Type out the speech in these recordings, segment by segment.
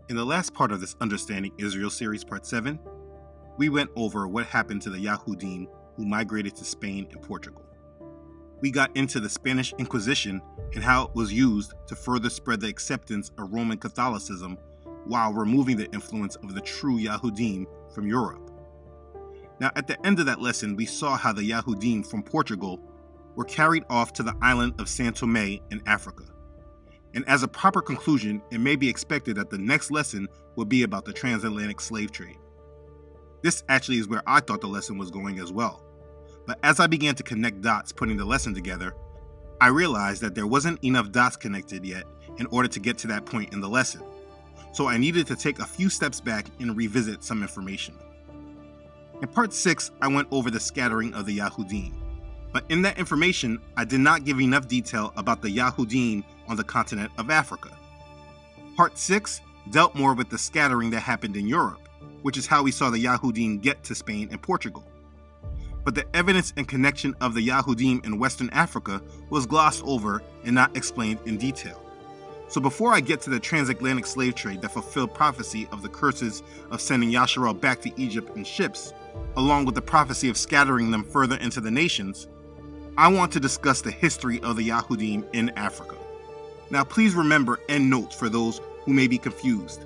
In the last part of this Understanding Israel series, part 7, we went over what happened to the Yahudim who migrated to Spain and Portugal. We got into the Spanish Inquisition and how it was used to further spread the acceptance of Roman Catholicism while removing the influence of the true Yahudim from Europe. Now, at the end of that lesson, we saw how the Yahudim from Portugal were carried off to the island of San Tome in Africa. And as a proper conclusion, it may be expected that the next lesson will be about the transatlantic slave trade. This actually is where I thought the lesson was going as well. But as I began to connect dots putting the lesson together, I realized that there wasn't enough dots connected yet in order to get to that point in the lesson. So I needed to take a few steps back and revisit some information. In part 6, I went over the scattering of the Yahudim. But in that information, I did not give enough detail about the Yahudim on the continent of Africa. Part 6 dealt more with the scattering that happened in Europe, which is how we saw the Yahudim get to Spain and Portugal. But the evidence and connection of the Yahudim in Western Africa was glossed over and not explained in detail. So before I get to the transatlantic slave trade that fulfilled prophecy of the curses of sending Yasharel back to Egypt in ships, along with the prophecy of scattering them further into the nations, I want to discuss the history of the Yahudim in Africa. Now please remember and note for those who may be confused.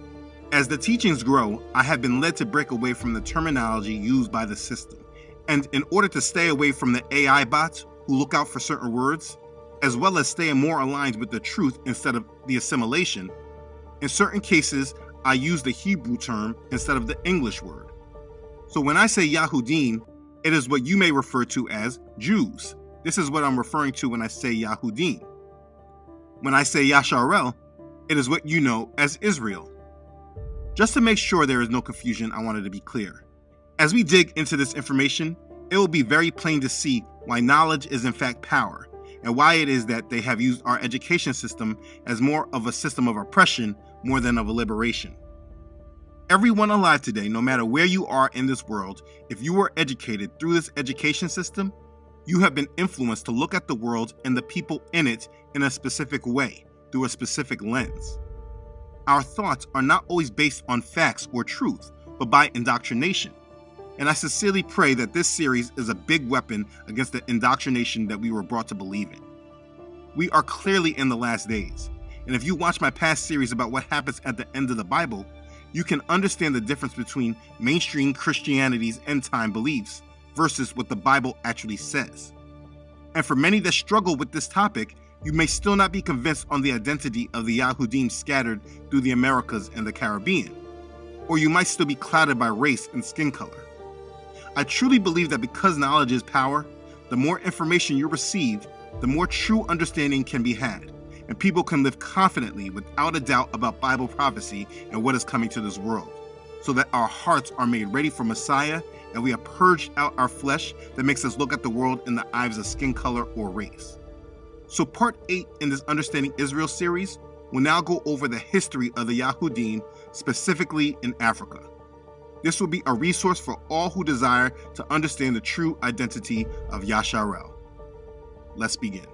As the teachings grow, I have been led to break away from the terminology used by the system. And in order to stay away from the AI bots who look out for certain words, as well as stay more aligned with the truth instead of the assimilation, in certain cases, I use the Hebrew term instead of the English word. So when I say Yahudim, it is what you may refer to as Jews. This is what I'm referring to when I say Yahudim. When I say Yasharel, it is what you know as Israel. Just to make sure there is no confusion, I wanted to be clear. As we dig into this information, it will be very plain to see why knowledge is in fact power, and why it is that they have used our education system as more of a system of oppression more than of a liberation. Everyone alive today, no matter where you are in this world, if you were educated through this education system, you have been influenced to look at the world and the people in it in a specific way, through a specific lens. Our thoughts are not always based on facts or truth, but by indoctrination. And I sincerely pray that this series is a big weapon against the indoctrination that we were brought to believe in. We are clearly in the last days, and if you watch my past series about what happens at the end of the Bible, you can understand the difference between mainstream Christianity's end-time beliefs versus what the Bible actually says. And for many that struggle with this topic, you may still not be convinced on the identity of the Yahudim scattered through the Americas and the Caribbean, or you might still be clouded by race and skin color. I truly believe that because knowledge is power, the more information you receive, the more true understanding can be had, and people can live confidently without a doubt about Bible prophecy and what is coming to this world, so that our hearts are made ready for Messiah and we have purged out our flesh that makes us look at the world in the eyes of skin color or race. So part 8 in this Understanding Israel series will now go over the history of the Yahudim, specifically in Africa. This will be a resource for all who desire to understand the true identity of Yasharel. Let's begin.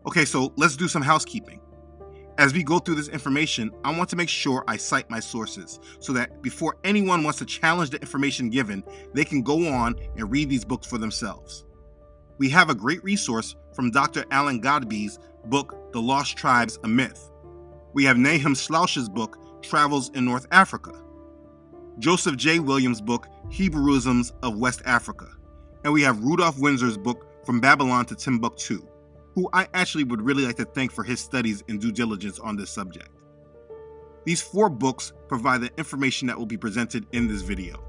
Okay, so let's do some housekeeping. As we go through this information, I want to make sure I cite my sources so that before anyone wants to challenge the information given, they can go on and read these books for themselves. We have a great resource from Dr. Alan Godby's book, The Lost Tribes, A Myth. We have Nahum Schlouch's book, Travels in North Africa. Joseph J. Williams' book, Hebrewisms of West Africa. And we have Rudolph Windsor's book, From Babylon to Timbuktu, who I actually would really like to thank for his studies and due diligence on this subject. These 4 books provide the information that will be presented in this video.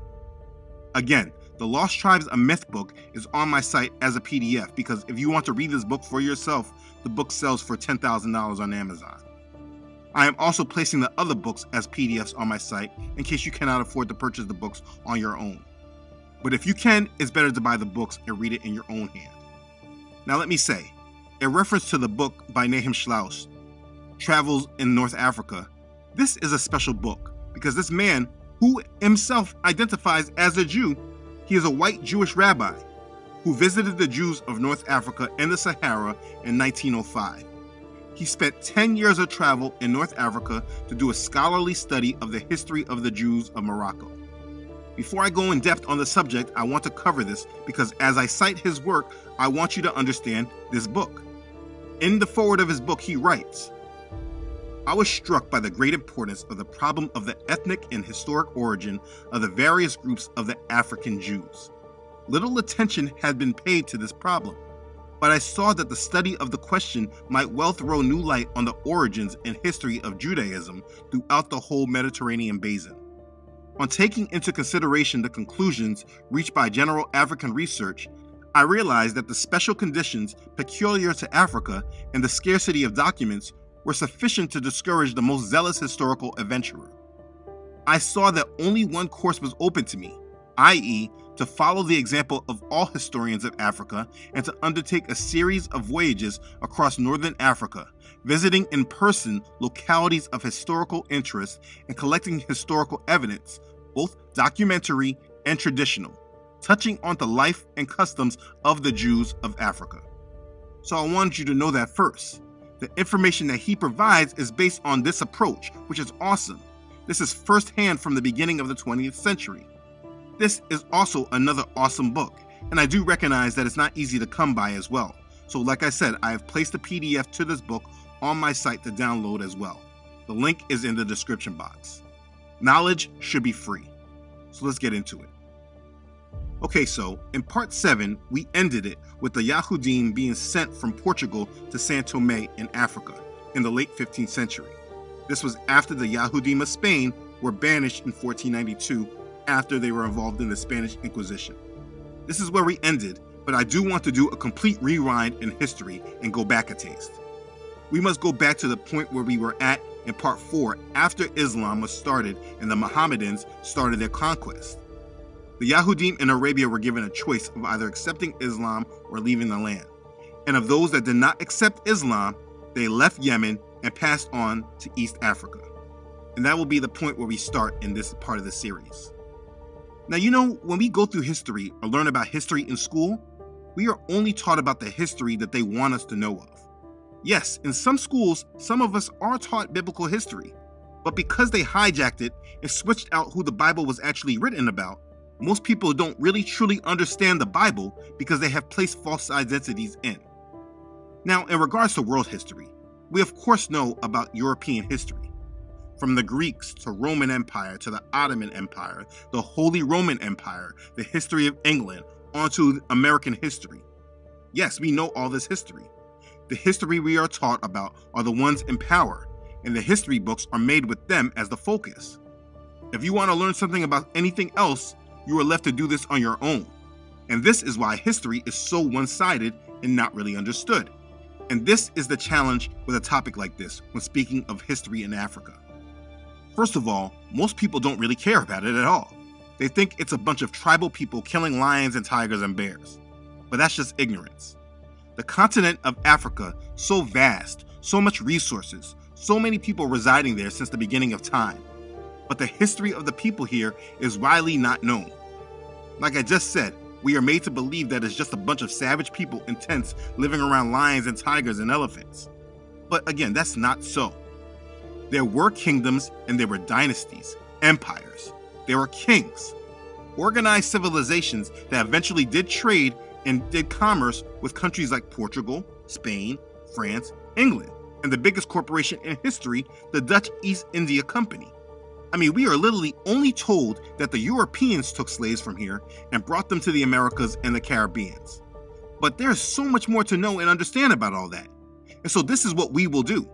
Again, The Lost Tribes, A Myth book is on my site as a PDF because if you want to read this book for yourself, the book sells for $10,000 on Amazon. I am also placing the other books as PDFs on my site in case you cannot afford to purchase the books on your own. But if you can, it's better to buy the books and read it in your own hand. Now let me say, in reference to the book by Nahum Schlouch, Travels in North Africa, this is a special book because this man, who himself identifies as a Jew, he is a white Jewish rabbi who visited the Jews of North Africa and the Sahara in 1905. He spent 10 years of travel in North Africa to do a scholarly study of the history of the Jews of Morocco. Before I go in depth on the subject, I want to cover this because as I cite his work, I want you to understand this book. In the foreword of his book, he writes, "I was struck by the great importance of the problem of the ethnic and historic origin of the various groups of the African Jews. Little attention had been paid to this problem, but I saw that the study of the question might well throw new light on the origins and history of Judaism throughout the whole Mediterranean basin. On taking into consideration the conclusions reached by general African research, I realized that the special conditions peculiar to Africa and the scarcity of documents were sufficient to discourage the most zealous historical adventurer. I saw that only one course was open to me, i.e., to follow the example of all historians of Africa and to undertake a series of voyages across northern Africa, visiting in person localities of historical interest and collecting historical evidence, both documentary and traditional, touching on the life and customs of the Jews of Africa." So I wanted you to know that first. The information that he provides is based on this approach, which is awesome. This is firsthand from the beginning of the 20th century. This is also another awesome book, and I do recognize that it's not easy to come by as well. So like I said, I have placed a PDF to this book on my site to download as well. The link is in the description box. Knowledge should be free. So let's get into it. Okay, so in part 7, we ended it with the Yahudim being sent from Portugal to São Tomé in Africa in the late 15th century. This was after the Yahudim of Spain were banished in 1492 after they were involved in the Spanish Inquisition. This is where we ended, but I do want to do a complete rewind in history and go back a taste. We must go back to the point where we were at in part 4 after Islam was started and the Mohammedans started their conquest. The Yahudim in Arabia were given a choice of either accepting Islam or leaving the land. And of those that did not accept Islam, they left Yemen and passed on to East Africa. And that will be the point where we start in this part of the series. Now, you know, when we go through history or learn about history in school, we are only taught about the history that they want us to know of. Yes, in some schools, some of us are taught biblical history, but because they hijacked it and switched out who the Bible was actually written about, most people don't really truly understand the Bible because they have placed false identities in. Now, in regards to world history, we of course know about European history. From the Greeks to Roman Empire to the Ottoman Empire, the Holy Roman Empire, the history of England, onto American history. Yes, we know all this history. The history we are taught about are the ones in power, and the history books are made with them as the focus. If you want to learn something about anything else, you are left to do this on your own. And this is why history is so one-sided and not really understood. And this is the challenge with a topic like this when speaking of history in Africa. First of all, most people don't really care about it at all. They think it's a bunch of tribal people killing lions and tigers and bears. But that's just ignorance. The continent of Africa, so vast, so much resources, so many people residing there since the beginning of time. But the history of the people here is widely not known. Like I just said, we are made to believe that it's just a bunch of savage people in tents living around lions and tigers and elephants. But again, that's not so. There were kingdoms and there were dynasties, empires. There were kings, organized civilizations that eventually did trade and did commerce with countries like Portugal, Spain, France, England, and the biggest corporation in history, the Dutch East India Company. I mean, we are literally only told that the Europeans took slaves from here and brought them to the Americas and the Caribbeans. But there's so much more to know and understand about all that. And so this is what we will do.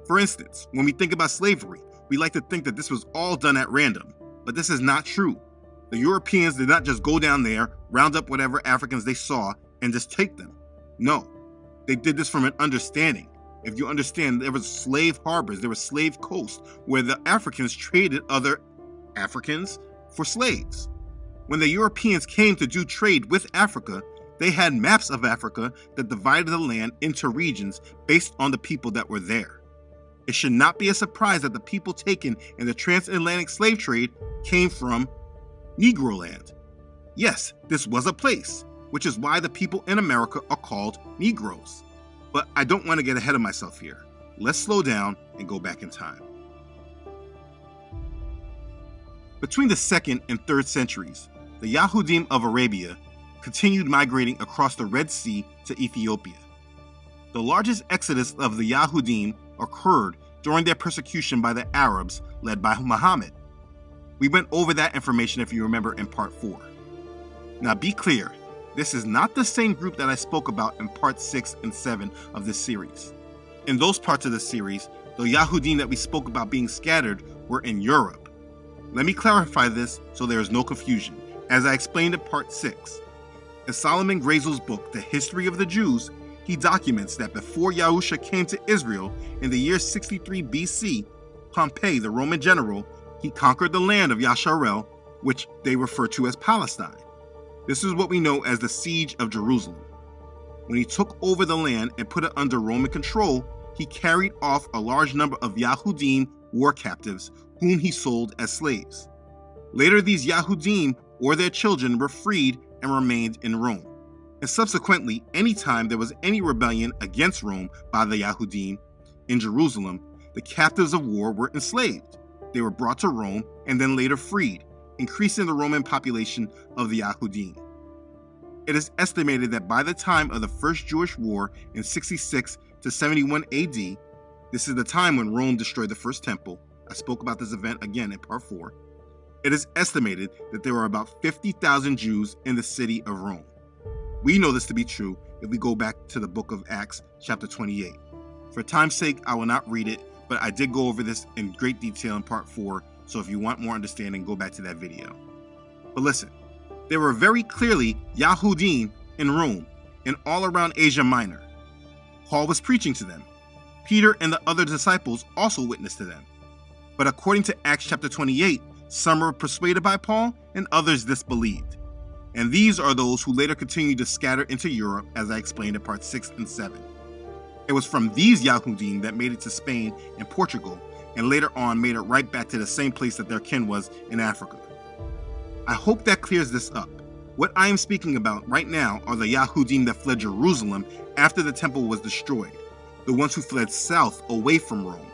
For instance, when we think about slavery, we like to think that this was all done at random, but this is not true. The Europeans did not just go down there, round up whatever Africans they saw, and just take them. No, they did this from an understanding. If you understand, there was slave harbors, there was slave coasts where the Africans traded other Africans for slaves. When the Europeans came to do trade with Africa, they had maps of Africa that divided the land into regions based on the people that were there. It should not be a surprise that the people taken in the transatlantic slave trade came from Negro land. Yes, this was a place, which is why the people in America are called Negroes. But I don't want to get ahead of myself here. Let's slow down and go back in time. Between the 2nd and 3rd centuries, the Yahudim of Arabia continued migrating across the Red Sea to Ethiopia. The largest exodus of the Yahudim occurred during their persecution by the Arabs led by Muhammad. We went over that information if you remember in part 4. Now be clear, this is not the same group that I spoke about in part 6 and 7 of this series. In those parts of the series, the Yahudim that we spoke about being scattered were in Europe. Let me clarify this so there is no confusion, as I explained in part 6. In Solomon Grazel's book, The History of the Jews, he documents that before Yahusha came to Israel in the year 63 BC, Pompey, the Roman general, he conquered the land of Yasharel, which they refer to as Palestine. This is what we know as the Siege of Jerusalem. When he took over the land and put it under Roman control, he carried off a large number of Yahudim war captives whom he sold as slaves. Later, these Yahudim or their children were freed and remained in Rome. And subsequently, anytime there was any rebellion against Rome by the Yahudim in Jerusalem, the captives of war were enslaved. They were brought to Rome and then later freed, increasing the Roman population of the Yahudim. It is estimated that by the time of the First Jewish War in 66 to 71 AD, this is the time when Rome destroyed the First Temple. I spoke about this event again in part 4. It is estimated that there were about 50,000 Jews in the city of Rome. We know this to be true if we go back to the book of Acts, chapter 28. For time's sake, I will not read it, but I did go over this in great detail in part 4, so if you want more understanding, go back to that video. But listen, there were very clearly Yahudim in Rome and all around Asia Minor. Paul was preaching to them. Peter and the other disciples also witnessed to them. But according to Acts chapter 28, some were persuaded by Paul and others disbelieved. And these are those who later continued to scatter into Europe, as I explained in part 6 and 7. It was from these Yahudim that made it to Spain and Portugal, and later on made it right back to the same place that their kin was in Africa. I hope that clears this up. What I am speaking about right now are the Yahudim that fled Jerusalem after the temple was destroyed, the ones who fled south away from Rome.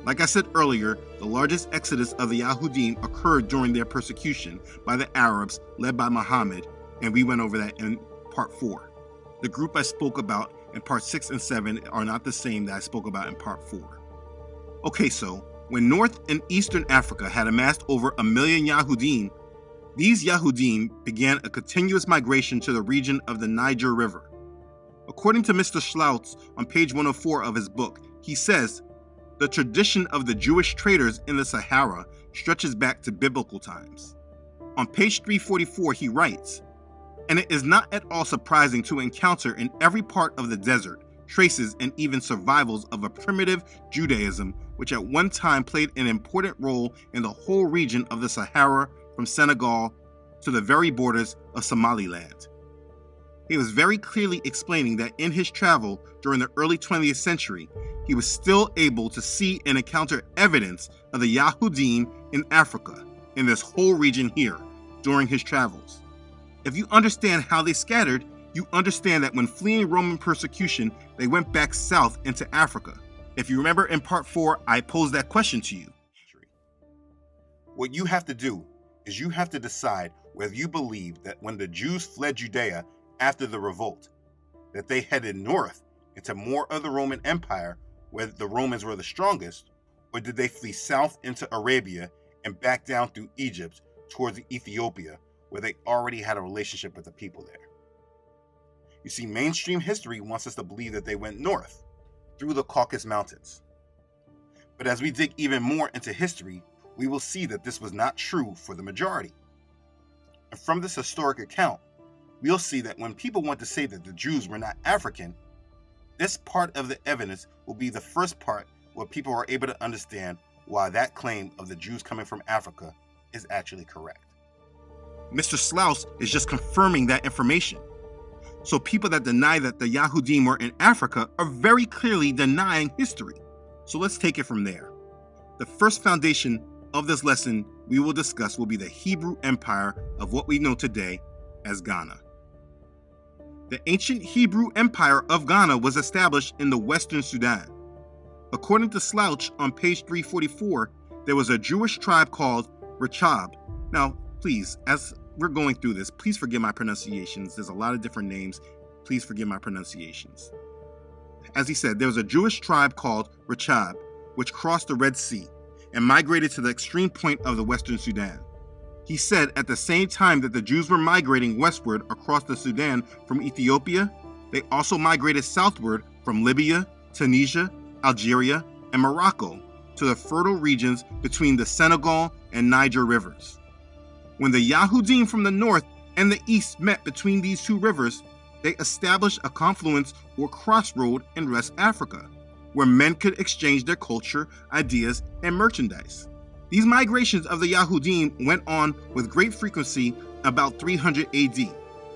Like I said earlier, the largest exodus of the Yahudim occurred during their persecution by the Arabs led by Muhammad, and we went over that in part 4. The group I spoke about in part 6 and 7 are not the same that I spoke about in part 4. Okay, so when North and Eastern Africa had amassed over 1 million Yahudim, these Yahudim began a continuous migration to the region of the Niger River. According to Mr. Schlautz on page 104 of his book, he says, the tradition of the Jewish traders in the Sahara stretches back to biblical times. On page 344, he writes, and it is not at all surprising to encounter in every part of the desert traces and even survivals of a primitive Judaism which at one time played an important role in the whole region of the Sahara from Senegal to the very borders of Somaliland. He was very clearly explaining that in his travel during the early 20th century, he was still able to see and encounter evidence of the Yahudim in Africa, in this whole region here, during his travels. If you understand how they scattered, you understand that when fleeing Roman persecution, they went back south into Africa. If you remember in part 4, I posed that question to you. What you have to do is you have to decide whether you believe that when the Jews fled Judea after the revolt, that they headed north into more of the Roman Empire where the Romans were the strongest, or did they flee south into Arabia and back down through Egypt towards Ethiopia where they already had a relationship with the people there? You see, mainstream history wants us to believe that they went north through the Caucasus Mountains. But as we dig even more into history, we will see that this was not true for the majority. And from this historic account, we'll see that when people want to say that the Jews were not African, this part of the evidence will be the first part where people are able to understand why that claim of the Jews coming from Africa is actually correct. Mr. Slaus is just confirming that information. So people that deny that the Yahudim were in Africa are very clearly denying history. So let's take it from there. The first foundation of this lesson we will discuss will be the Hebrew Empire of what we know today as Ghana. The ancient Hebrew Empire of Ghana was established in the Western Sudan. According to Slouch on page 344, there was a Jewish tribe called Rechab. Now, please, as we're going through this, please forgive my pronunciations. There's a lot of different names. Please forgive my pronunciations. As he said, there was a Jewish tribe called Rechab, which crossed the Red Sea and migrated to the extreme point of the Western Sudan. He said at the same time that the Jews were migrating westward across the Sudan from Ethiopia, they also migrated southward from Libya, Tunisia, Algeria, and Morocco to the fertile regions between the Senegal and Niger rivers. When the Yahudim from the north and the east met between these two rivers, they established a confluence or crossroad in West Africa, where men could exchange their culture, ideas, and merchandise. These migrations of the Yahudim went on with great frequency about 300 AD,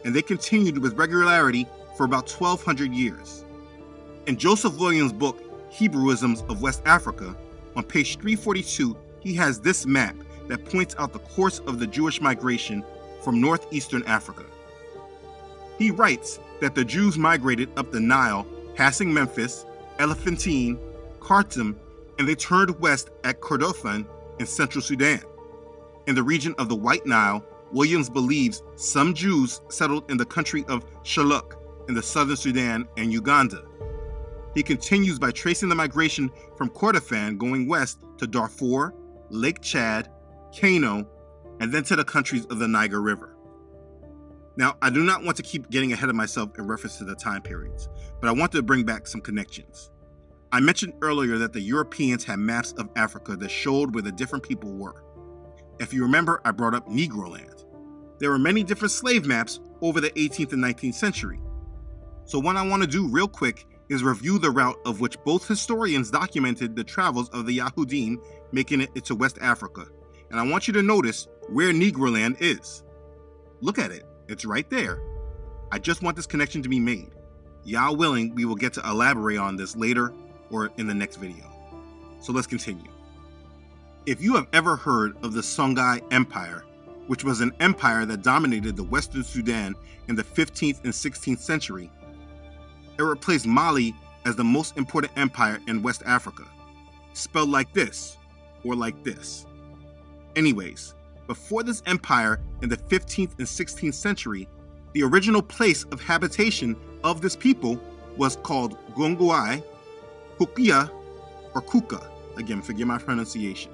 and they continued with regularity for about 1200 years. In Joseph Williams' book, Hebrewisms of West Africa, on page 342, he has this map that points out the course of the Jewish migration from northeastern Africa. He writes that the Jews migrated up the Nile, passing Memphis, Elephantine, Khartoum, and they turned west at Kordofan in central Sudan. In the region of the White Nile, Williams believes some Jews settled in the country of Shaluk in the southern Sudan and Uganda. He continues by tracing the migration from Kordofan going west to Darfur, Lake Chad, Kano, and then to the countries of the Niger River. Now, I do not want to keep getting ahead of myself in reference to the time periods, but I want to bring back some connections. I mentioned earlier that the Europeans had maps of Africa that showed where the different people were. If you remember, I brought up Negroland. There were many different slave maps over the 18th and 19th century. So what I want to do real quick is review the route of which both historians documented the travels of the Yahudim making it into West Africa. And I want you to notice where Negroland is. Look at it. It's right there. I just want this connection to be made. Yah willing, we will get to elaborate on this later or in the next video. So let's continue. If you have ever heard of the Songhai Empire, which was an empire that dominated the Western Sudan in the 15th and 16th century, it replaced Mali as the most important empire in West Africa, spelled like this or like this. Anyways, before this empire in the 15th and 16th century, the original place of habitation of this people was called Gongoai, Kukia, or Kuka. Again, forgive my pronunciation.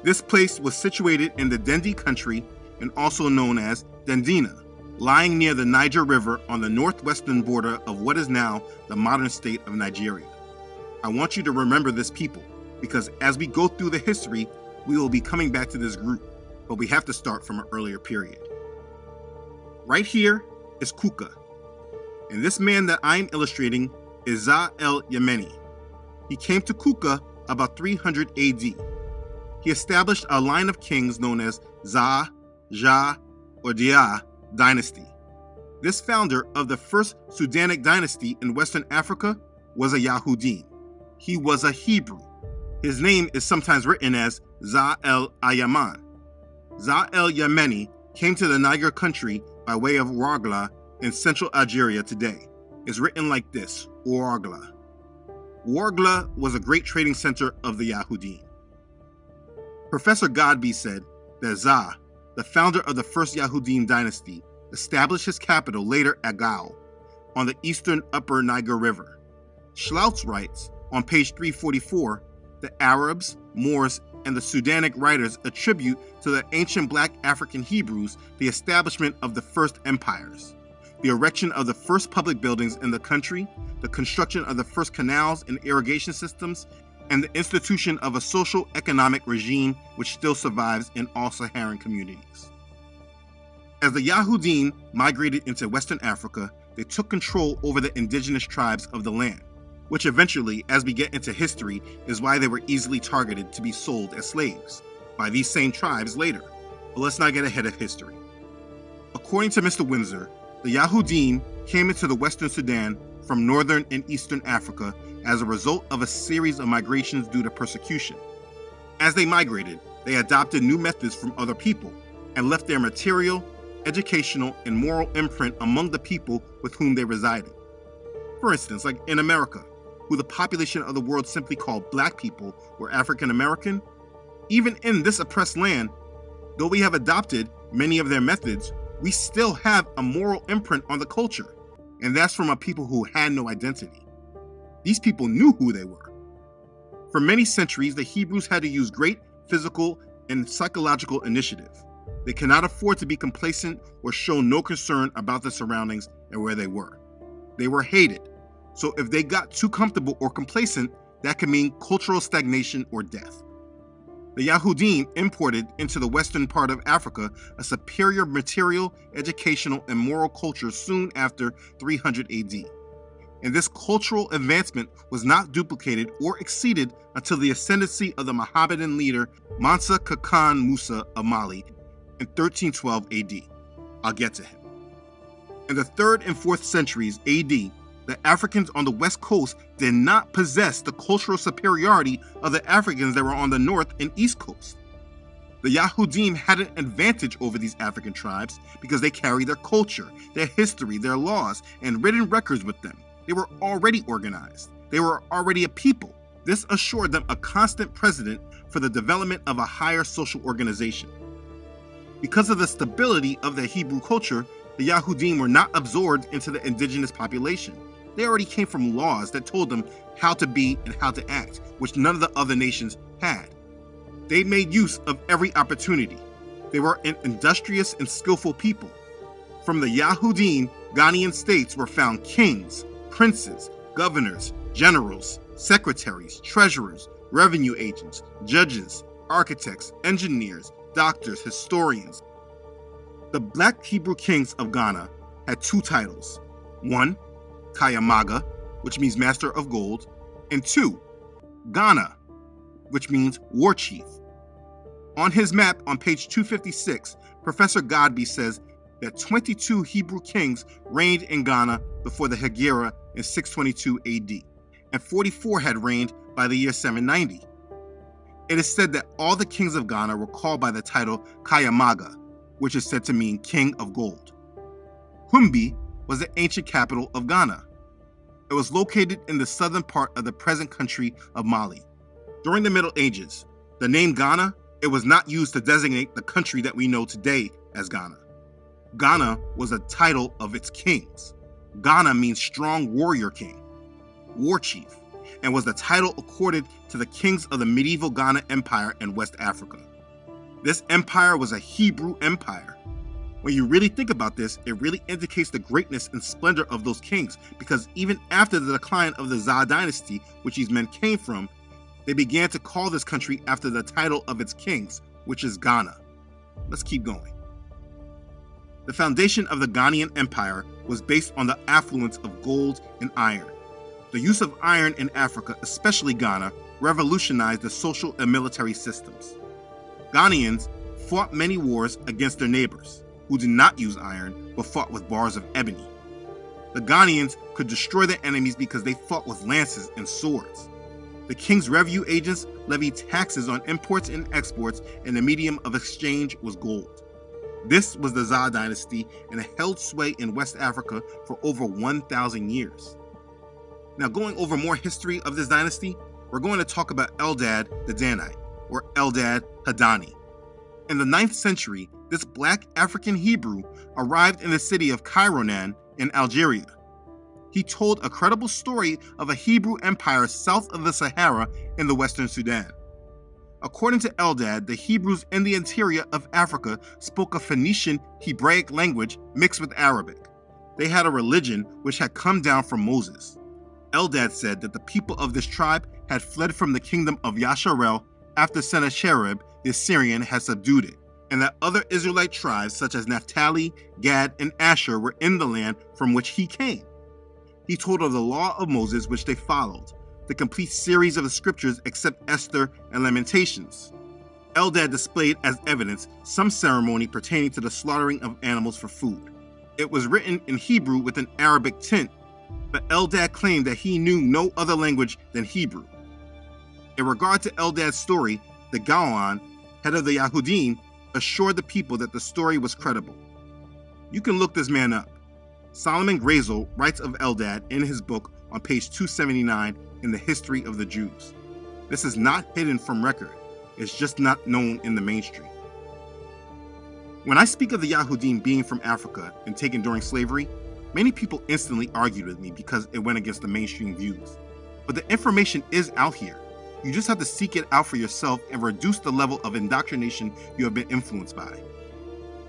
This place was situated in the Dendi country and also known as Dendina, lying near the Niger River on the northwestern border of what is now the modern state of Nigeria. I want you to remember this people because as we go through the history, we will be coming back to this group, but we have to start from an earlier period. Right here is Kuka, and this man that I'm illustrating is Za el-Yemeni. He came to Kuka about 300 AD. He established a line of kings known as Za, Ja, or Dia dynasty. This founder of the first Sudanic dynasty in Western Africa was a Yahudi. He was a Hebrew. His name is sometimes written as Za el-Ayaman. Za el-Yemeni came to the Niger country by way of Ouargla in central Algeria today. It's written like this, Ouargla. Ouargla was a great trading center of the Yahudim. Professor Godby said that Za, the founder of the first Yahudim dynasty, established his capital later at Gao, on the eastern upper Niger River. Schlautz writes, on page 344, the Arabs, Moors, and the Sudanic writers attribute to the ancient black African Hebrews the establishment of the first empires, the erection of the first public buildings in the country, the construction of the first canals and irrigation systems, and the institution of a social economic regime which still survives in all Saharan communities. As the Yahudim migrated into Western Africa, they took control over the indigenous tribes of the land, which eventually, as we get into history, is why they were easily targeted to be sold as slaves by these same tribes later. But let's not get ahead of history. According to Mr. Windsor, the Yahudim came into the Western Sudan from northern and eastern Africa as a result of a series of migrations due to persecution. As they migrated, they adopted new methods from other people and left their material, educational, and moral imprint among the people with whom they resided. For instance, like in America, who the population of the world simply called black people or African American, even in this oppressed land, though we have adopted many of their methods, we still have a moral imprint on the culture, and that's from a people who had no identity. These people knew who they were. For many centuries, the Hebrews had to use great physical and psychological initiative. They cannot afford to be complacent or show no concern about their surroundings and where they were. They were hated, so if they got too comfortable or complacent, that could mean cultural stagnation or death. The Yahudim imported into the western part of Africa a superior material, educational, and moral culture soon after 300 AD. And this cultural advancement was not duplicated or exceeded until the ascendancy of the Mohammedan leader Mansa Kakan Musa of Mali in 1312 AD. I'll get to him. In the 3rd and 4th centuries AD, the Africans on the west coast did not possess the cultural superiority of the Africans that were on the north and east coast. The Yahudim had an advantage over these African tribes because they carried their culture, their history, their laws, and written records with them. They were already organized. They were already a people. This assured them a constant precedent for the development of a higher social organization. Because of the stability of the Hebrew culture, the Yahudim were not absorbed into the indigenous population. They already came from laws that told them how to be and how to act, which none of the other nations had. They made use of every opportunity. They were an industrious and skillful people. From the Yahudim, Ghanaian states were found kings, princes, governors, generals, secretaries, treasurers, revenue agents, judges, architects, engineers, doctors, historians. The black Hebrew kings of Ghana had 2 titles. 1, Kayamaga, which means master of gold, and 2, Ghana, which means war chief. On his map on page 256, Professor Godby says that 22 Hebrew kings reigned in Ghana before the Hegira in 622 AD, and 44 had reigned by the year 790. It is said that all the kings of Ghana were called by the title Kayamaga, which is said to mean king of gold. Humbi was the ancient capital of Ghana. It was located in the southern part of the present country of Mali. During the Middle Ages, the name Ghana, it was not used to designate the country that we know today as Ghana. Ghana was a title of its kings. Ghana means strong warrior king, war chief, and was the title accorded to the kings of the medieval Ghana Empire in West Africa. This empire was a Hebrew empire. When you really think about this, it really indicates the greatness and splendor of those kings, because even after the decline of the Za dynasty, which these men came from, they began to call this country after the title of its kings, which is Ghana. Let's keep going. The foundation of the Ghanaian Empire was based on the affluence of gold and iron. The use of iron in Africa, especially Ghana, revolutionized the social and military systems. Ghanaians fought many wars against their neighbors, who did not use iron but fought with bars of ebony. The Ghanaians could destroy their enemies because they fought with lances and swords. The king's revenue agents levied taxes on imports and exports, and the medium of exchange was gold. This was the Za dynasty, and it held sway in West Africa for over 1,000 years. Now, going over more history of this dynasty, we're going to talk about Eldad the Danite, or Eldad Hadani. In the 9th century, this black African Hebrew arrived in the city of Kairouan in Algeria. He told a credible story of a Hebrew empire south of the Sahara in the Western Sudan. According to Eldad, the Hebrews in the interior of Africa spoke a Phoenician Hebraic language mixed with Arabic. They had a religion which had come down from Moses. Eldad said that the people of this tribe had fled from the kingdom of Yasharel after Sennacherib the Assyrian had subdued it, and that other Israelite tribes such as Naphtali, Gad, and Asher were in the land from which he came. He told of the law of Moses which they followed, the complete series of the scriptures except Esther and Lamentations. Eldad displayed as evidence some ceremony pertaining to the slaughtering of animals for food. It was written in Hebrew with an Arabic tint, but Eldad claimed that he knew no other language than Hebrew. In regard to Eldad's story, the Gaon, head of the Yahudim, assured the people that the story was credible. You can look this man up. Solomon Grazel writes of Eldad in his book on page 279 in the History of the Jews. This is not hidden from record, it's just not known in the mainstream. When I speak of the Yahudim being from Africa and taken during slavery, many people instantly argued with me because it went against the mainstream views. But the information is out here. You just have to seek it out for yourself and reduce the level of indoctrination you have been influenced by.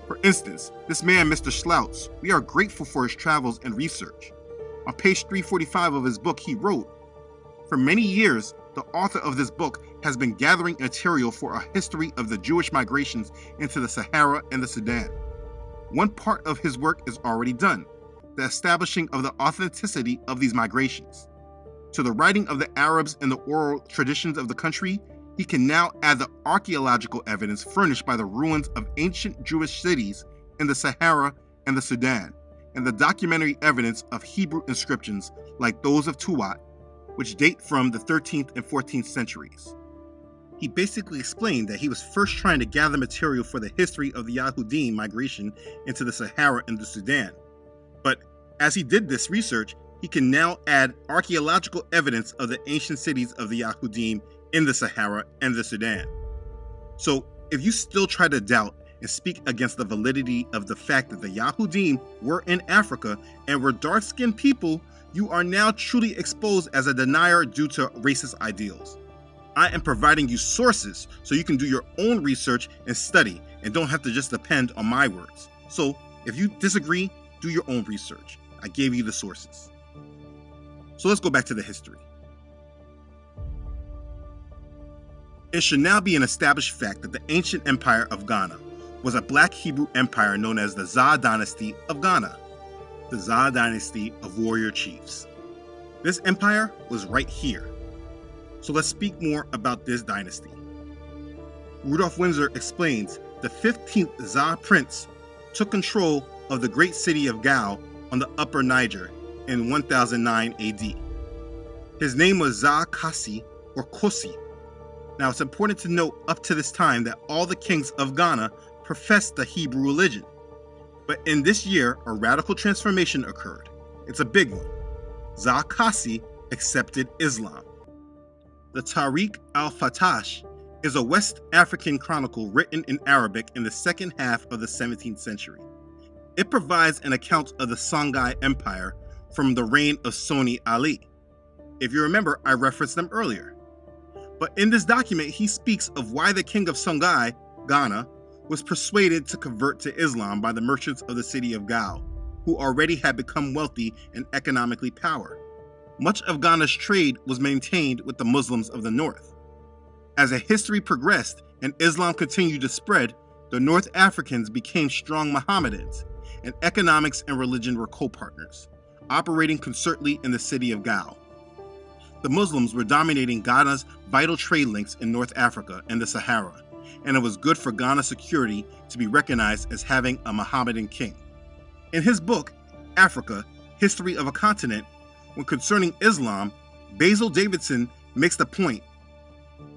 For instance, this man, Mr. Schloutz, we are grateful for his travels and research. On page 345 of his book, he wrote, "For many years, the author of this book has been gathering material for a history of the Jewish migrations into the Sahara and the Sudan. One part of his work is already done, the establishing of the authenticity of these migrations. To the writing of the Arabs and the oral traditions of the country, he can now add the archaeological evidence furnished by the ruins of ancient Jewish cities in the Sahara and the Sudan, and the documentary evidence of Hebrew inscriptions like those of Tuat, which date from the 13th and 14th centuries." He basically explained that he was first trying to gather material for the history of the Yahudim migration into the Sahara and the Sudan. But as he did this research, he can now add archaeological evidence of the ancient cities of the Yahudim in the Sahara and the Sudan. So if you still try to doubt and speak against the validity of the fact that the Yahudim were in Africa and were dark-skinned people, you are now truly exposed as a denier due to racist ideals. I am providing you sources so you can do your own research and study and don't have to just depend on my words. So if you disagree, do your own research. I gave you the sources. So let's go back to the history. It should now be an established fact that the ancient empire of Ghana was a black Hebrew empire known as the Zah dynasty of Ghana, the Zah dynasty of warrior chiefs. This empire was right here. So let's speak more about this dynasty. Rudolph Windsor explains the 15th Zah prince took control of the great city of Gao on the upper Niger in 1009 AD. His name was Zah Kasi or Kosi. Now it's important to note up to this time that all the kings of Ghana professed the Hebrew religion. But in this year, a radical transformation occurred. It's a big one. Zah Kasi accepted Islam. The Tariq al-Fatash is a West African chronicle written in Arabic in the second half of the 17th century. It provides an account of the Songhai Empire from the reign of Soni Ali. If you remember, I referenced them earlier. But in this document, he speaks of why the king of Songhai, Ghana, was persuaded to convert to Islam by the merchants of the city of Gao, who already had become wealthy and economically powered. Much of Ghana's trade was maintained with the Muslims of the north. As the history progressed and Islam continued to spread, the North Africans became strong Mohammedans, and economics and religion were co-partners, operating concertedly in the city of Gao. The Muslims were dominating Ghana's vital trade links in North Africa and the Sahara, and it was good for Ghana's security to be recognized as having a Mohammedan king. In his book, Africa, History of a Continent, when concerning Islam, Basil Davidson makes the point: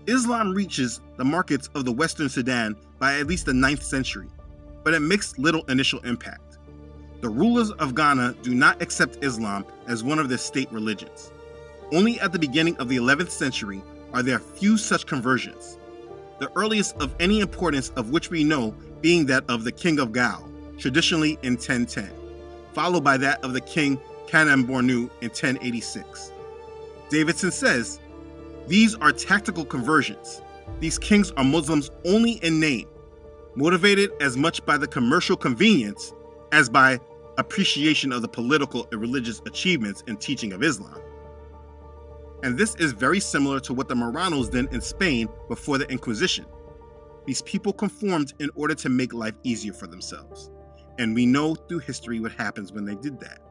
Islam reaches the markets of the Western Sudan by at least the 9th century, but it makes little initial impact. The rulers of Ghana do not accept Islam as one of their state religions. Only at the beginning of the 11th century are there few such conversions, the earliest of any importance of which we know being that of the King of Gao, traditionally in 1010, followed by that of the King Kanem-Bornu in 1086. Davidson says, "These are tactical conversions. These kings are Muslims only in name, motivated as much by the commercial convenience as by appreciation of the political and religious achievements and teaching of Islam." And this is very similar to what the Marranos did in Spain before the Inquisition. These people conformed in order to make life easier for themselves. And we know through history what happens when they did that.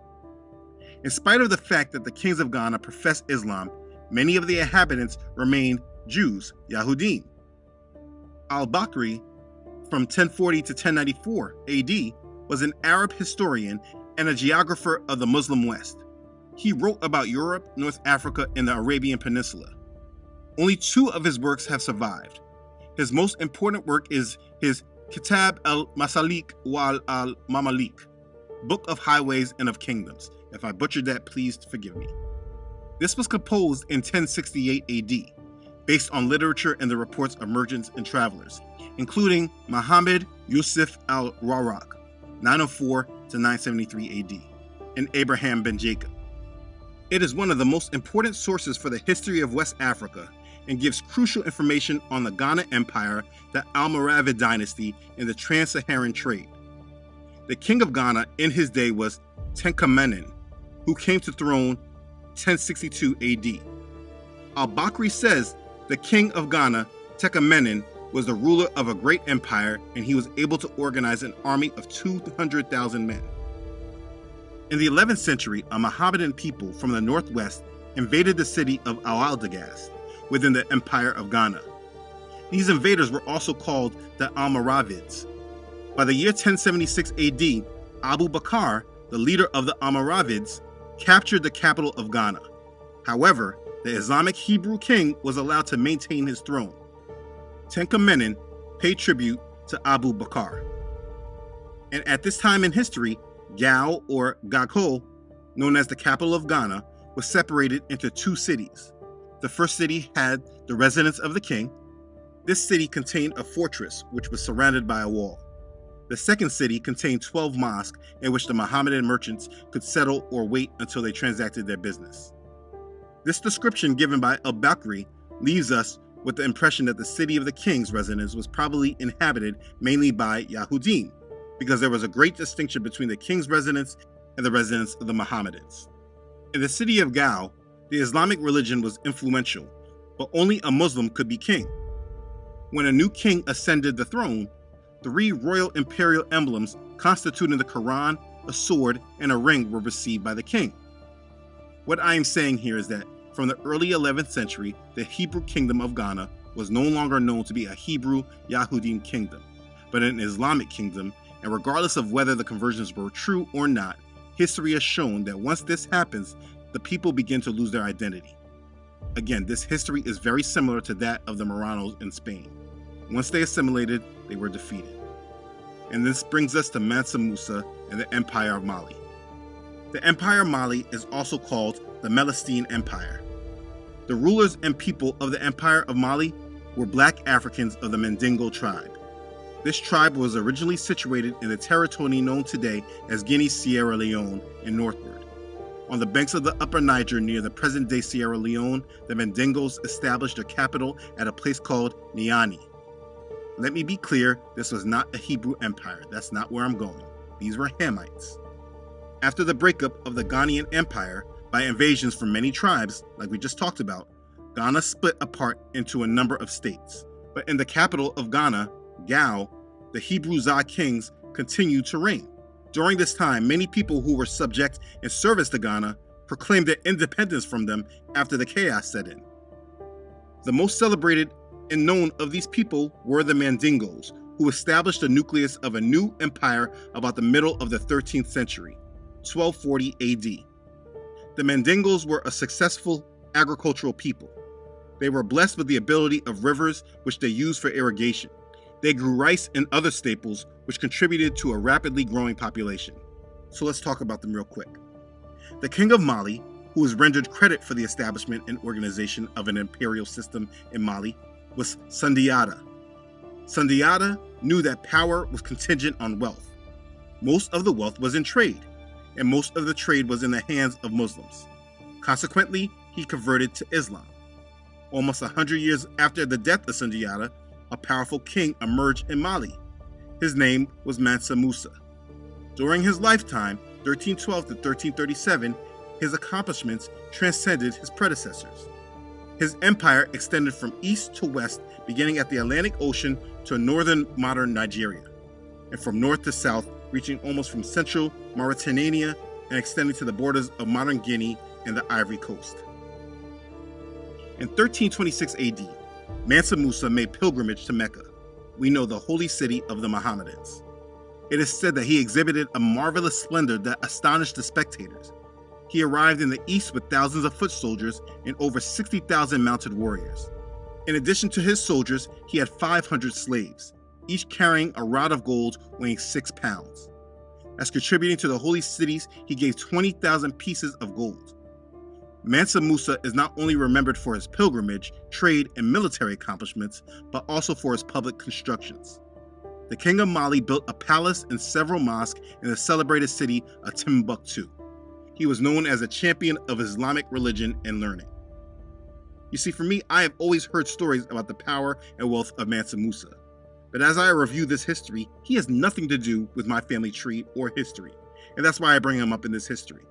In spite of the fact that the kings of Ghana professed Islam, many of the inhabitants remained Jews, Yahudim. Al-Bakri, from 1040 to 1094 AD, was an Arab historian and a geographer of the Muslim West. He wrote about Europe, North Africa, and the Arabian Peninsula. Only 2 of his works have survived. His most important work is his Kitab al-Masalik wal al-Mamalik, Book of Highways and of Kingdoms. If I butchered that, please forgive me. This was composed in 1068 AD, based on literature and the reports of merchants and travelers, including Muhammad Yusuf al-Rawraq, 904 to 973 AD, and Abraham ben Jacob. It is one of the most important sources for the history of West Africa and gives crucial information on the Ghana Empire, the Almoravid dynasty, and the trans-Saharan trade. The king of Ghana in his day was Tenkamenen, who came to throne 1062 AD. Al-Bakri says the king of Ghana, Tenkamenen, was the ruler of a great empire, and he was able to organize an army of 200,000 men. In the 11th century, a Mohammedan people from the northwest invaded the city of Al-Aldagast within the Empire of Ghana. These invaders were also called the Almoravids. By the year 1076 AD, Abu Bakr, the leader of the Almoravids, captured the capital of Ghana. However, the Islamic Hebrew king was allowed to maintain his throne. Tenkamenen paid tribute to Abu Bakr. And at this time in history, Gao, or Gako, known as the capital of Ghana, was separated into two cities. The first city had the residence of the king. This city contained a fortress which was surrounded by a wall. The second city contained 12 mosques in which the Mohammedan merchants could settle or wait until they transacted their business. This description given by al-Bakri leaves us with the impression that the city of the king's residence was probably inhabited mainly by Yahudim, because there was a great distinction between the king's residence and the residence of the Mohammedans. In the city of Gao, the Islamic religion was influential, but only a Muslim could be king. When a new king ascended the throne, 3 royal imperial emblems constituting the Quran, a sword, and a ring were received by the king. What I am saying here is that from the early 11th century, the Hebrew kingdom of Ghana was no longer known to be a Hebrew Yahudim kingdom, but an Islamic kingdom, and regardless of whether the conversions were true or not, history has shown that once this happens, the people begin to lose their identity. Again, this history is very similar to that of the Marranos in Spain. Once they assimilated, they were defeated. And this brings us to Mansa Musa and the Empire of Mali. The Empire of Mali is also called the Melestine Empire. The rulers and people of the Empire of Mali were black Africans of the Mandingo tribe. This tribe was originally situated in the territory known today as Guinea, Sierra Leone, and northward. On the banks of the Upper Niger near the present-day Sierra Leone, the Mandingos established their capital at a place called Niani. Let me be clear, this was not a Hebrew empire. That's not where I'm going. These were Hamites. After the breakup of the Ghanaian Empire by invasions from many tribes, like we just talked about, Ghana split apart into a number of states. But in the capital of Ghana, Gao, the Hebrew Zah kings continued to reign. During this time, many people who were subject in service to Ghana proclaimed their independence from them after the chaos set in. The most celebrated and known of these people were the Mandingos, who established the nucleus of a new empire about the middle of the 13th century, 1240 AD. The Mandingos were a successful agricultural people. They were blessed with the ability of rivers which they used for irrigation. They grew rice and other staples which contributed to a rapidly growing population. So let's talk about them real quick. The king of Mali, who was rendered credit for the establishment and organization of an imperial system in Mali, was Sundiata. Sundiata knew that power was contingent on wealth. Most of the wealth was in trade, and most of the trade was in the hands of Muslims. Consequently, he converted to Islam. Almost 100 years after the death of Sundiata, a powerful king emerged in Mali. His name was Mansa Musa. During his lifetime, 1312 to 1337, his accomplishments transcended his predecessors. His empire extended from east to west, beginning at the Atlantic Ocean to northern modern Nigeria, and from north to south, reaching almost from central Mauritania and extending to the borders of modern Guinea and the Ivory Coast. In 1326 AD, Mansa Musa made pilgrimage to Mecca. We know the holy city of the Mohammedans. It is said that he exhibited a marvelous splendor that astonished the spectators. He arrived in the east with thousands of foot soldiers and over 60,000 mounted warriors. In addition to his soldiers, he had 500 slaves, each carrying a rod of gold weighing 6 pounds. As contributing to the holy cities, he gave 20,000 pieces of gold. Mansa Musa is not only remembered for his pilgrimage, trade, and military accomplishments, but also for his public constructions. The king of Mali built a palace and several mosques in the celebrated city of Timbuktu. He was known as a champion of Islamic religion and learning. You see, for me, I have always heard stories about the power and wealth of Mansa Musa. But as I review this history, he has nothing to do with my family tree or history, and that's why I bring him up in this history.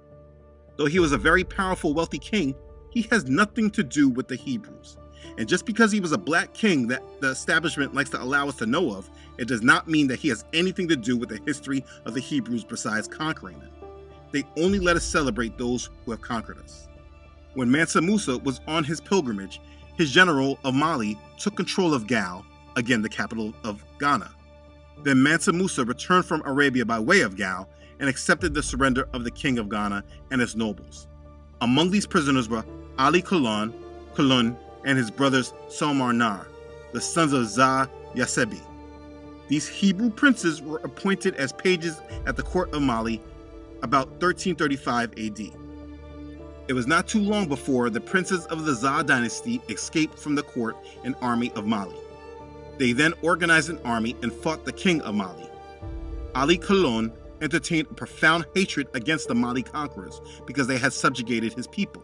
Though he was a very powerful, wealthy king, he has nothing to do with the Hebrews. And just because he was a black king that the establishment likes to allow us to know of, it does not mean that he has anything to do with the history of the Hebrews besides conquering them. They only let us celebrate those who have conquered us. When Mansa Musa was on his pilgrimage, his general of Mali took control of Gao, again the capital of Ghana. Then Mansa Musa returned from Arabia by way of Gao and accepted the surrender of the king of Ghana and his nobles. Among these prisoners were Ali Kulon, and his brothers Salmarnar, the sons of Za Yasebi. These Hebrew princes were appointed as pages at the court of Mali about 1335 AD. It was not too long before the princes of the Za dynasty escaped from the court and army of Mali. They then organized an army and fought the king of Mali. Ali Kulon entertained a profound hatred against the Mali conquerors because they had subjugated his people.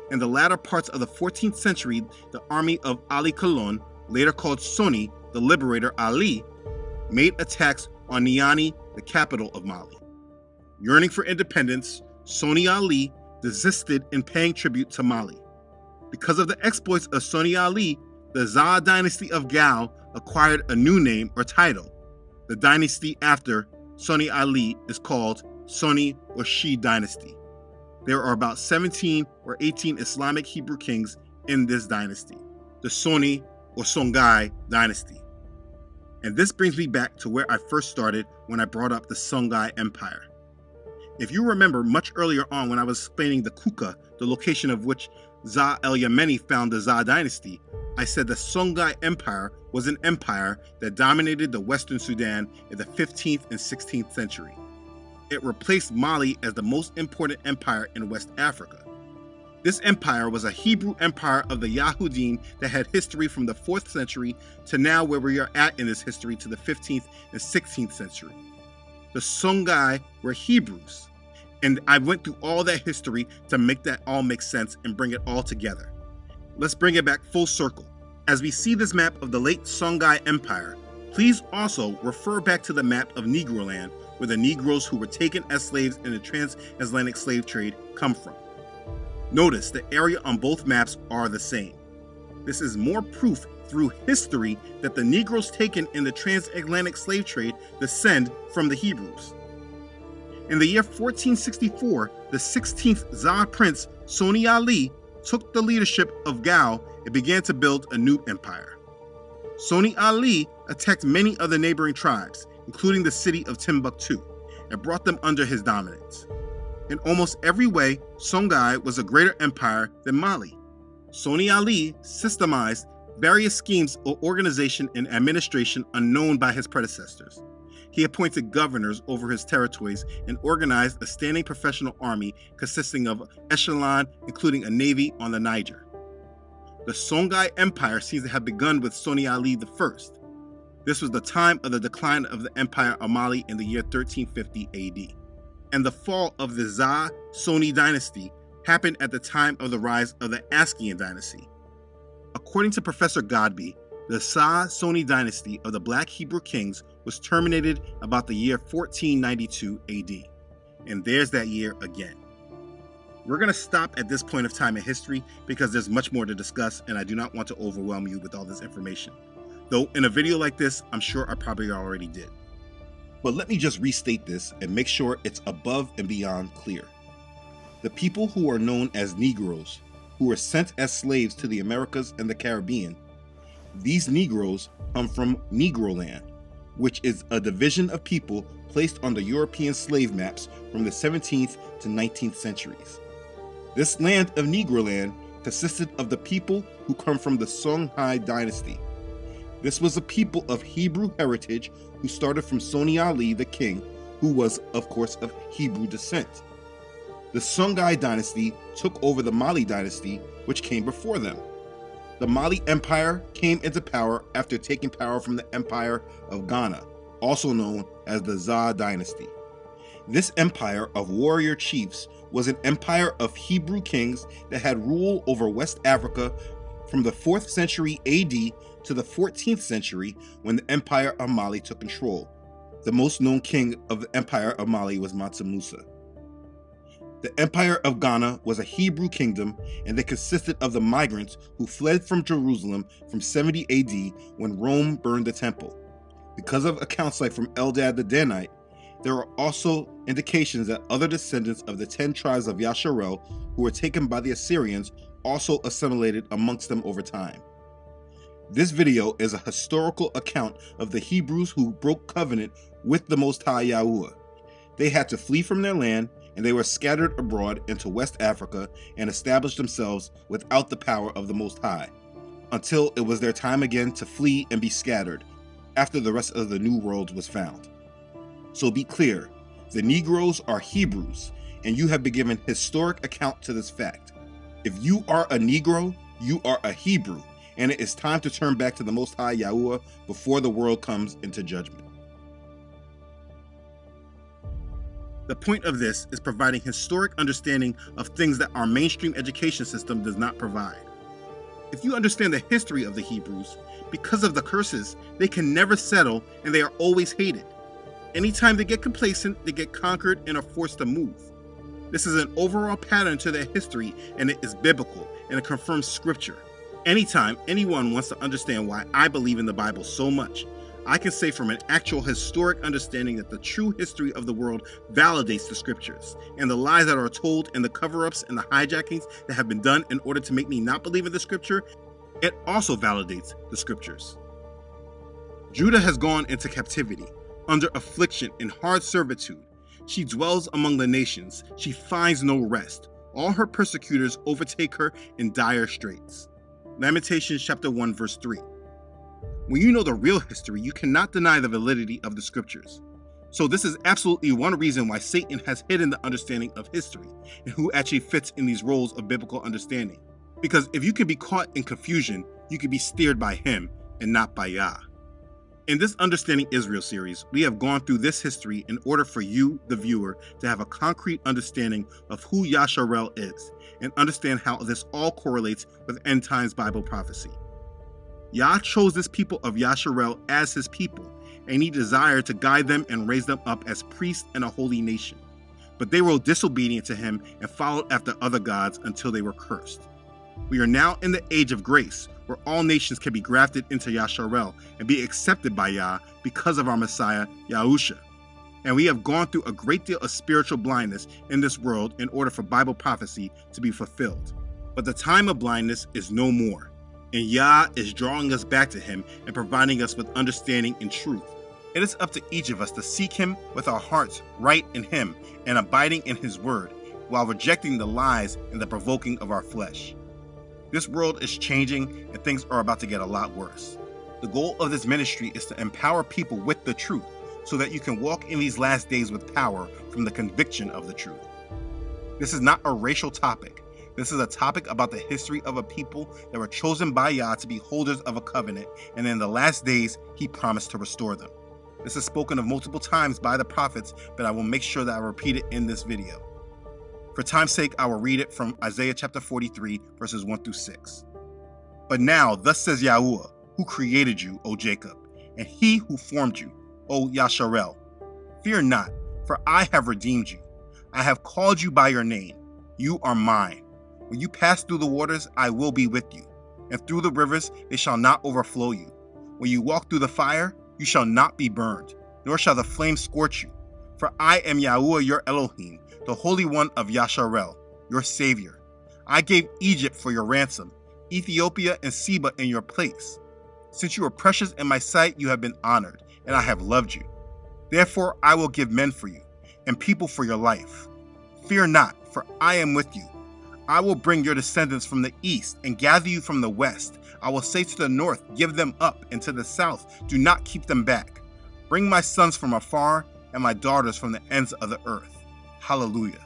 In the latter parts of the 14th century, the army of Ali Kulon, later called Soni, the liberator Ali, made attacks on Niani, the capital of Mali. Yearning for independence, Soni Ali desisted in paying tribute to Mali. Because of the exploits of Soni Ali, the Za dynasty of Gao acquired a new name or title. The dynasty after Soni Ali is called Soni or Shi dynasty. There are about 17 or 18 Islamic Hebrew kings in this dynasty, the Soni or Songhai dynasty. And this brings me back to where I first started when I brought up the Songhai Empire. If you remember much earlier on when I was explaining the Kuka, the location of which Za el-Yemeni found the Za dynasty, I said the Songhai Empire was an empire that dominated the Western Sudan in the 15th and 16th century. It replaced Mali as the most important empire in West Africa. This empire was a Hebrew empire of the Yahudim that had history from the 4th century to now where we are at in this history to the 15th and 16th century. The Songhai were Hebrews, and I went through all that history to make that all make sense and bring it all together. Let's bring it back full circle. As we see this map of the late Songhai Empire, please also refer back to the map of Negroland, where the Negroes who were taken as slaves in the transatlantic slave trade come from. Notice the area on both maps are the same. This is more proof through history that the Negroes taken in the transatlantic slave trade descend from the Hebrews. In the year 1464, the 16th Za prince, Soni Ali, took the leadership of Gao and began to build a new empire. Soni Ali attacked many of the neighboring tribes, including the city of Timbuktu, and brought them under his dominance. In almost every way, Songhai was a greater empire than Mali. Soni Ali systemized various schemes of organization and administration unknown by his predecessors. He appointed governors over his territories and organized a standing professional army consisting of echelon, including a navy on the Niger. The Songhai Empire seems to have begun with Soni Ali I. This was the time of the decline of the Empire of Mali in the year 1350 AD. And the fall of the Za Soni dynasty happened at the time of the rise of the Askian dynasty. According to Professor Godby, the Za Soni dynasty of the Black Hebrew kings was terminated about the year 1492 AD. And there's that year again. We're going to stop at this point of time in history because there's much more to discuss and I do not want to overwhelm you with all this information. Though in a video like this, I'm sure I probably already did. But let me just restate this and make sure it's above and beyond clear. The people who are known as Negroes, who were sent as slaves to the Americas and the Caribbean, these Negroes come from Negroland, which is a division of people placed on the European slave maps from the 17th to 19th centuries. This land of Negroland consisted of the people who come from the Songhai dynasty. This was a people of Hebrew heritage who started from Soni Ali, the king, who was, of course, of Hebrew descent. The Songhai dynasty took over the Mali dynasty, which came before them. The Mali Empire came into power after taking power from the Empire of Ghana, also known as the Zah dynasty. This empire of warrior chiefs was an empire of Hebrew kings that had rule over West Africa from the 4th century AD to the 14th century, when the Empire of Mali took control. The most known king of the Empire of Mali was Mansa Musa. The Empire of Ghana was a Hebrew kingdom, and they consisted of the migrants who fled from Jerusalem from 70 AD when Rome burned the temple. Because of accounts like from Eldad the Danite, there are also indications that other descendants of the 10 tribes of Yasharel who were taken by the Assyrians also assimilated amongst them over time. This video is a historical account of the Hebrews who broke covenant with the Most High Yahuah. They had to flee from their land, and they were scattered abroad into West Africa and established themselves without the power of the Most High, until it was their time again to flee and be scattered, after the rest of the New World was found. So be clear, the Negroes are Hebrews, and you have been given historic account to this fact. If you are a Negro, you are a Hebrew, and it is time to turn back to the Most High Yahuah before the world comes into judgment. The point of this is providing historic understanding of things that our mainstream education system does not provide. If you understand the history of the Hebrews, because of the curses, they can never settle and they are always hated. Anytime they get complacent, they get conquered and are forced to move. This is an overall pattern to their history, and it is biblical, and it confirms scripture. Anytime anyone wants to understand why I believe in the Bible so much, I can say from an actual historic understanding that the true history of the world validates the scriptures, and the lies that are told and the cover-ups and the hijackings that have been done in order to make me not believe in the scripture, it also validates the scriptures. Judah has gone into captivity, under affliction and hard servitude. She dwells among the nations. She finds no rest. All her persecutors overtake her in dire straits. Lamentations chapter 1 verse 3. When you know the real history, you cannot deny the validity of the scriptures. So this is absolutely one reason why Satan has hidden the understanding of history and who actually fits in these roles of biblical understanding. Because if you can be caught in confusion, you can be steered by him and not by Yah. In this Understanding Israel series, we have gone through this history in order for you, the viewer, to have a concrete understanding of who Yasharel is and understand how this all correlates with end times Bible prophecy. Yah chose this people of Yasharel as his people, and he desired to guide them and raise them up as priests and a holy nation. But they were disobedient to him and followed after other gods until they were cursed. We are now in the age of grace, where all nations can be grafted into Yasharel and be accepted by Yah because of our Messiah, Yahusha. And we have gone through a great deal of spiritual blindness in this world in order for Bible prophecy to be fulfilled. But the time of blindness is no more, and Yah is drawing us back to him and providing us with understanding and truth. It is up to each of us to seek him with our hearts right in him and abiding in his word, while rejecting the lies and the provoking of our flesh. This world is changing and things are about to get a lot worse. The goal of this ministry is to empower people with the truth so that you can walk in these last days with power from the conviction of the truth. This is not a racial topic. This is a topic about the history of a people that were chosen by Yah to be holders of a covenant, and in the last days, he promised to restore them. This is spoken of multiple times by the prophets, but I will make sure that I repeat it in this video. For time's sake, I will read it from Isaiah chapter 43, verses 1 through 6. But now, thus says Yahuah, who created you, O Jacob, and he who formed you, O Yasharel. Fear not, for I have redeemed you. I have called you by your name. You are mine. When you pass through the waters, I will be with you, and through the rivers, they shall not overflow you. When you walk through the fire, you shall not be burned, nor shall the flame scorch you. For I am Yahuah your Elohim, the Holy One of Yasharel, your Savior. I gave Egypt for your ransom, Ethiopia and Seba in your place. Since you are precious in my sight, you have been honored, and I have loved you. Therefore I will give men for you, and people for your life. Fear not, for I am with you. I will bring your descendants from the east and gather you from the west. I will say to the north, give them up, and to the south, do not keep them back. Bring my sons from afar, and my daughters from the ends of the earth. Hallelujah.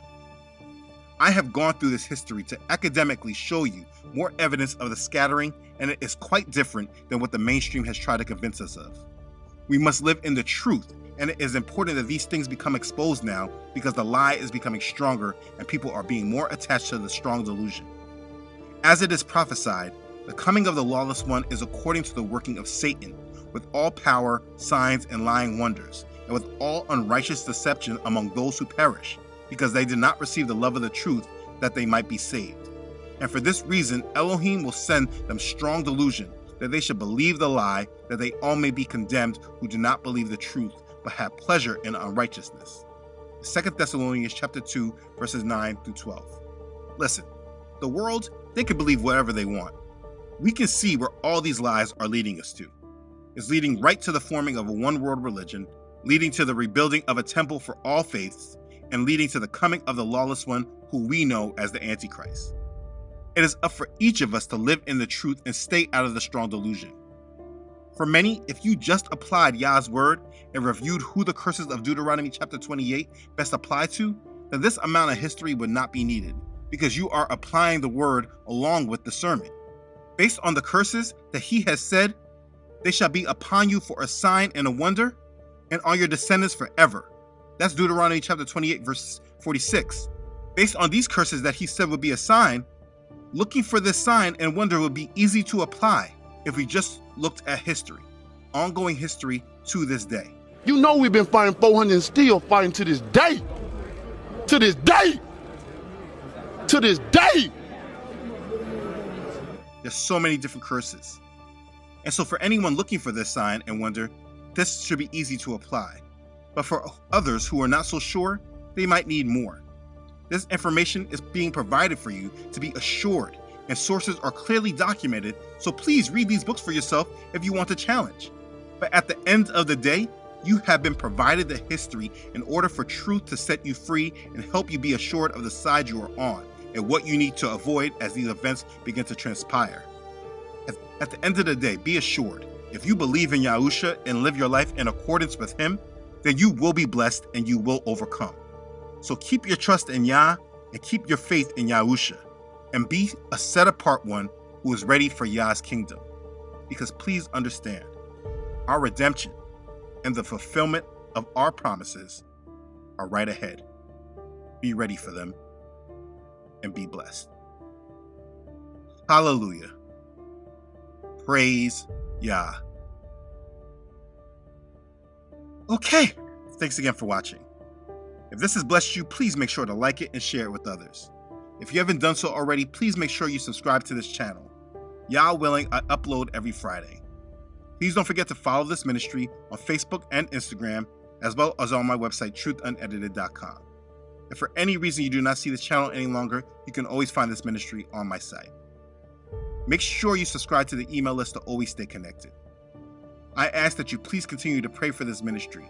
I have gone through this history to academically show you more evidence of the scattering, and it is quite different than what the mainstream has tried to convince us of. We must live in the truth, and it is important that these things become exposed now because the lie is becoming stronger and people are being more attached to the strong delusion. As it is prophesied, the coming of the lawless one is according to the working of Satan, with all power, signs, and lying wonders, and with all unrighteous deception among those who perish, because they did not receive the love of the truth that they might be saved. And for this reason, Elohim will send them strong delusion, that they should believe the lie, that they all may be condemned who do not believe the truth, but have pleasure in unrighteousness. 2 Thessalonians chapter 2, verses 9 through 12. Listen, the world, they can believe whatever they want. We can see where all these lies are leading us to. It's leading right to the forming of a one-world religion, leading to the rebuilding of a temple for all faiths, and leading to the coming of the lawless one who we know as the Antichrist. It is up for each of us to live in the truth and stay out of the strong delusion. For many, if you just applied Yah's word and reviewed who the curses of Deuteronomy chapter 28 best apply to, then this amount of history would not be needed, because you are applying the word along with discernment. Based on the curses that he has said, they shall be upon you for a sign and a wonder, and on your descendants forever. That's Deuteronomy chapter 28, verse 46. Based on these curses that he said would be a sign, looking for this sign and wonder would be easy to apply if we just looked at history, ongoing history to this day. You know we've been fighting 400 and still fighting to this day. To this day. To this day. There's so many different curses. And so for anyone looking for this sign and wonder, this should be easy to apply. But for others who are not so sure, they might need more. This information is being provided for you to be assured, and sources are clearly documented, so please read these books for yourself if you want to challenge. But at the end of the day, you have been provided the history in order for truth to set you free and help you be assured of the side you are on and what you need to avoid as these events begin to transpire. At the end of the day, be assured, if you believe in Yahusha and live your life in accordance with him, then you will be blessed and you will overcome. So keep your trust in Yah and keep your faith in Yahusha, and be a set-apart one who is ready for Yah's kingdom. Because please understand, our redemption and the fulfillment of our promises are right ahead. Be ready for them and be blessed. Hallelujah. Praise Yah. Okay, thanks again for watching. If this has blessed you, please make sure to like it and share it with others. If you haven't done so already, please make sure you subscribe to this channel. Yah willing, I upload every Friday. Please don't forget to follow this ministry on Facebook and Instagram, as well as on my website, truthunedited.com. If for any reason you do not see this channel any longer, you can always find this ministry on my site. Make sure you subscribe to the email list to always stay connected. I ask that you please continue to pray for this ministry.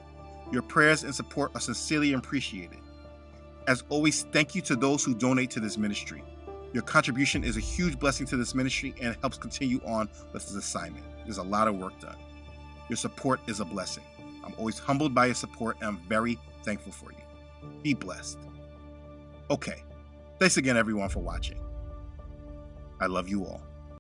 Your prayers and support are sincerely appreciated. As always, thank you to those who donate to this ministry. Your contribution is a huge blessing to this ministry and helps continue on with this assignment. There's a lot of work done. Your support is a blessing. I'm always humbled by your support and I'm very thankful for you. Be blessed. Okay, thanks again everyone for watching. I love you all.